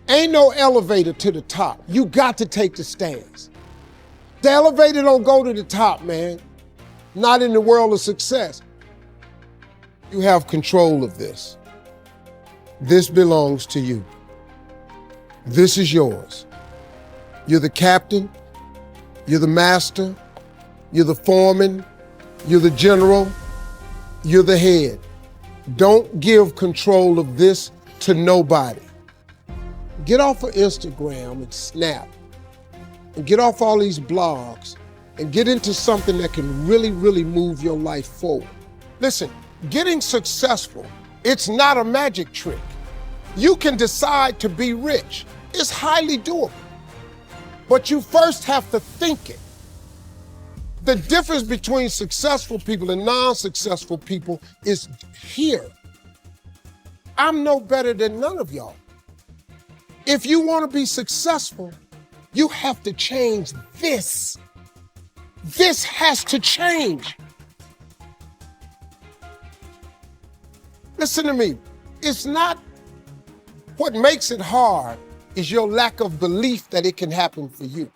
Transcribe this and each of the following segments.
Ain't no elevator to the top. You got to take the stairs. The elevator don't go to the top, man. Not in the world of success. You have control of this. This belongs to you. This is yours. You're the captain. You're the master. You're the foreman. You're the general. You're the head. Don't give control of this to nobody. Get off of Instagram and Snap and get off all these blogs and get into something that can really, really move your life forward. Listen, getting successful, it's not a magic trick. You can decide to be rich. It's highly doable. But you first have to think it. The difference between successful people and non-successful people is here. I'm no better than none of y'all. If you want to be successful, you have to change this. This has to change. Listen to me. It's not what makes it hard is your lack of belief that it can happen for you.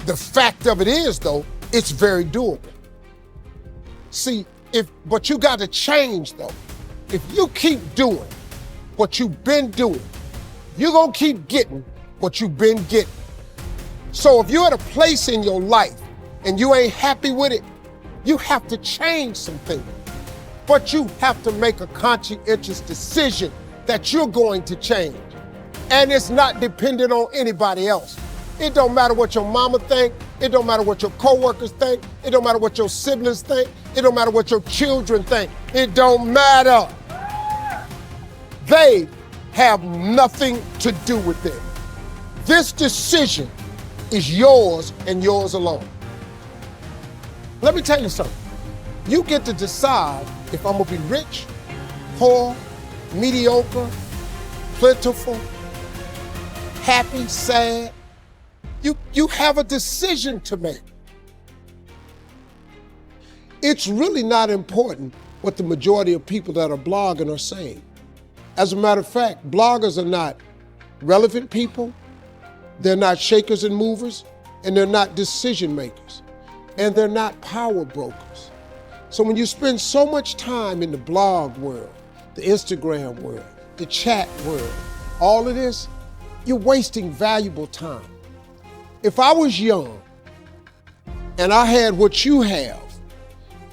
The fact of it is, though, it's very doable. See, but you got to change, though. If you keep doing what you've been doing, you're going to keep getting what you've been getting. So if you're at a place in your life and you ain't happy with it, you have to change some things. But you have to make a conscientious decision that you're going to change. And it's not dependent on anybody else. It don't matter what your mama think. It don't matter what your coworkers think. It don't matter what your siblings think. It don't matter what your children think. It don't matter. They have nothing to do with it. This decision is yours and yours alone. Let me tell you something. You get to decide if I'm gonna be rich, poor, mediocre, plentiful, happy, sad. You have a decision to make. It's really not important what the majority of people that are blogging are saying. As a matter of fact, bloggers are not relevant people, they're not shakers and movers, and they're not decision makers, and they're not power brokers. So when you spend so much time in the blog world, the Instagram world, the chat world, all of this, you're wasting valuable time. If I was young and I had what you have,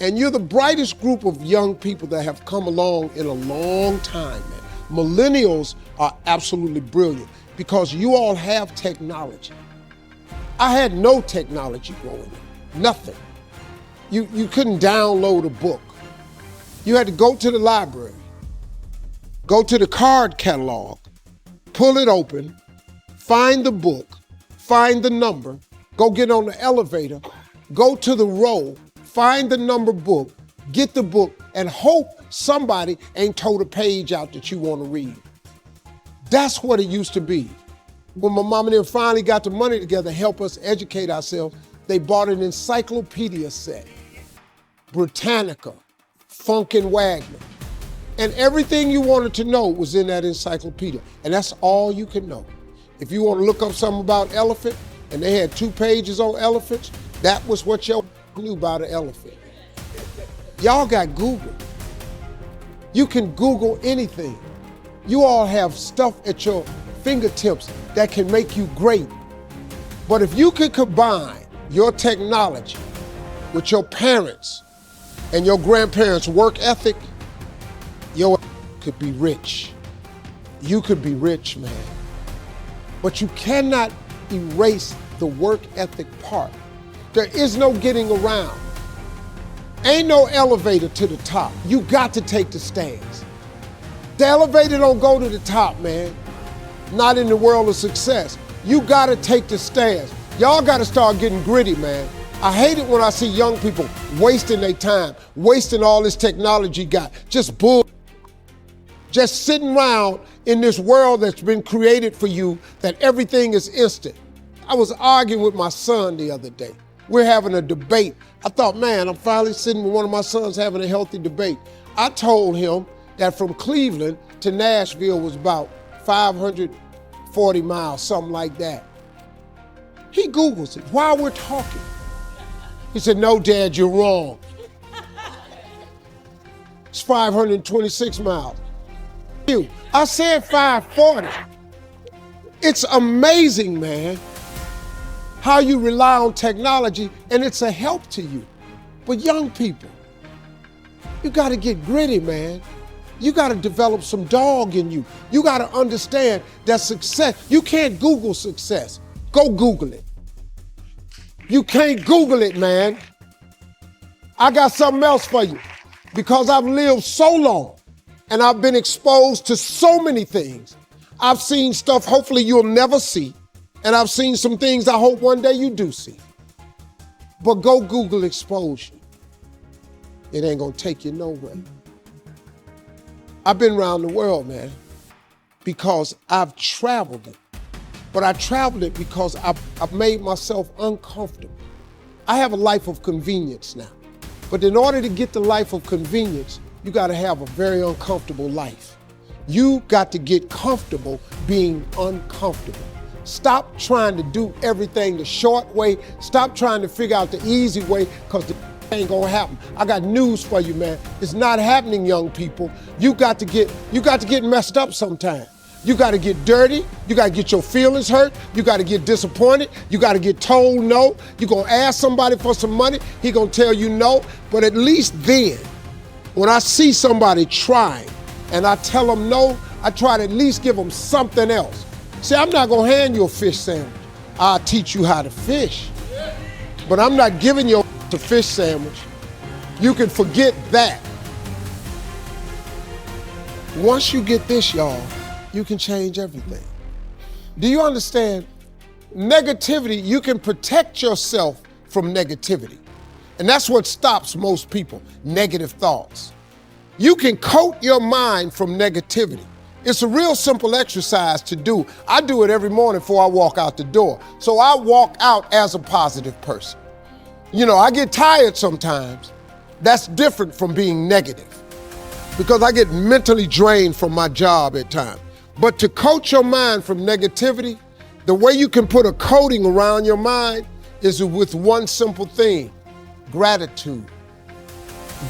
and you're the brightest group of young people that have come along in a long time, man. Millennials are absolutely brilliant because you all have technology. I had no technology growing up, nothing. You couldn't download a book. You had to go to the library, go to the card catalog, pull it open, find the book, find the number, go get on the elevator, go to the row, find the number book, get the book, and hope somebody ain't told a page out that you want to read. That's what it used to be. When my mom and them finally got the money together to help us educate ourselves, they bought an encyclopedia set, Britannica, Funkin' Wagner, and everything you wanted to know was in that encyclopedia, and that's all you could know. If you want to look up something about elephant, and they had 2 pages on elephants, that was what you knew about an elephant. Y'all got Google. You can Google anything. You all have stuff at your fingertips that can make you great. But if you could combine your technology with your parents and your grandparents' work ethic, your could be rich. You could be rich, man. But you cannot erase the work ethic part. There is no getting around. Ain't no elevator to the top. You got to take the stairs. The elevator don't go to the top, man. Not in the world of success. You got to take the stairs. Y'all got to start getting gritty, man. I hate it when I see young people wasting their time, wasting all this technology got, just sitting around in this world that's been created for you that everything is instant. I was arguing with my son the other day. We're having a debate. I thought, man, I'm finally sitting with one of my sons having a healthy debate. I told him that from Cleveland to Nashville was about 500 40 miles, something like that. He Googles it while we're talking. He said, no, Dad, you're wrong. It's 526 miles. I said 540. It's amazing, man, how you rely on technology and it's a help to you. But young people, you gotta get gritty, man. You gotta develop some dog in you. You gotta understand that success, you can't Google success. Go Google it. You can't Google it, man. I got something else for you. Because I've lived so long and I've been exposed to so many things. I've seen stuff hopefully you'll never see, and I've seen some things I hope one day you do see. But go Google exposure. It ain't gonna take you nowhere. I've been around the world, man, because I've traveled it. But I traveled it because I've made myself uncomfortable. I have a life of convenience now. But in order to get the life of convenience, you gotta have a very uncomfortable life. You got to get comfortable being uncomfortable. Stop trying to do everything the short way. Stop trying to figure out the easy way, because the ain't gonna happen. I got news for you, man. It's not happening, young people. You got to get messed up sometime. You got to get dirty. You got to get your feelings hurt. You got to get disappointed. You got to get told no. You're going to ask somebody for some money. He going to tell you no. But at least then, when I see somebody trying and I tell them no, I try to at least give them something else. See, I'm not going to hand you a fish sandwich. I'll teach you how to fish. But I'm not giving you a fish sandwich. You can forget that. Once you get this, y'all, you can change everything. Do you understand? Negativity, you can protect yourself from negativity. And that's what stops most people, negative thoughts. You can coat your mind from negativity. It's a real simple exercise to do. I do it every morning before I walk out the door. So I walk out as a positive person. You know, I get tired sometimes. That's different from being negative, because I get mentally drained from my job at times. But to coat your mind from negativity, the way you can put a coating around your mind is with one simple thing: gratitude.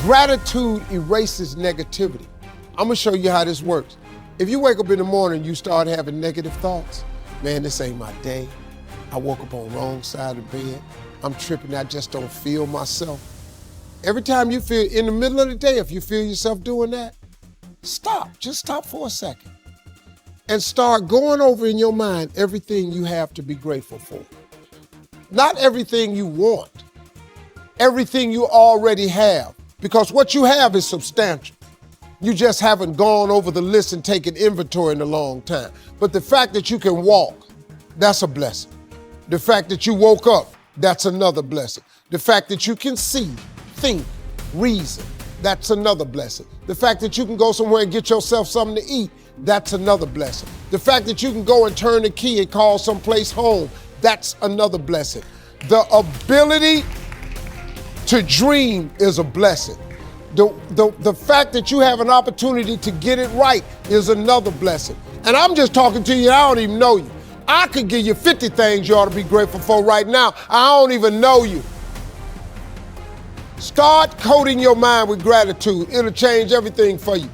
Gratitude erases negativity. I'm gonna show you how this works. If you wake up in the morning and you start having negative thoughts, man, this ain't my day. I woke up on the wrong side of the bed. I'm tripping, I just don't feel myself. Every time you feel, in the middle of the day, if you feel yourself doing that, stop, just stop for a second. And start going over in your mind everything you have to be grateful for. Not everything you want, everything you already have, because what you have is substantial. You just haven't gone over the list and taken inventory in a long time. But the fact that you can walk, that's a blessing. The fact that you woke up, that's another blessing. The fact that you can see, think, reason, that's another blessing. The fact that you can go somewhere and get yourself something to eat, that's another blessing. The fact that you can go and turn the key and call someplace home, that's another blessing. The ability to dream is a blessing. The fact that you have an opportunity to get it right is another blessing. And I'm just talking to you, I don't even know you. I could give you 50 things you ought to be grateful for right now. I don't even know you. Start coating your mind with gratitude. It'll change everything for you.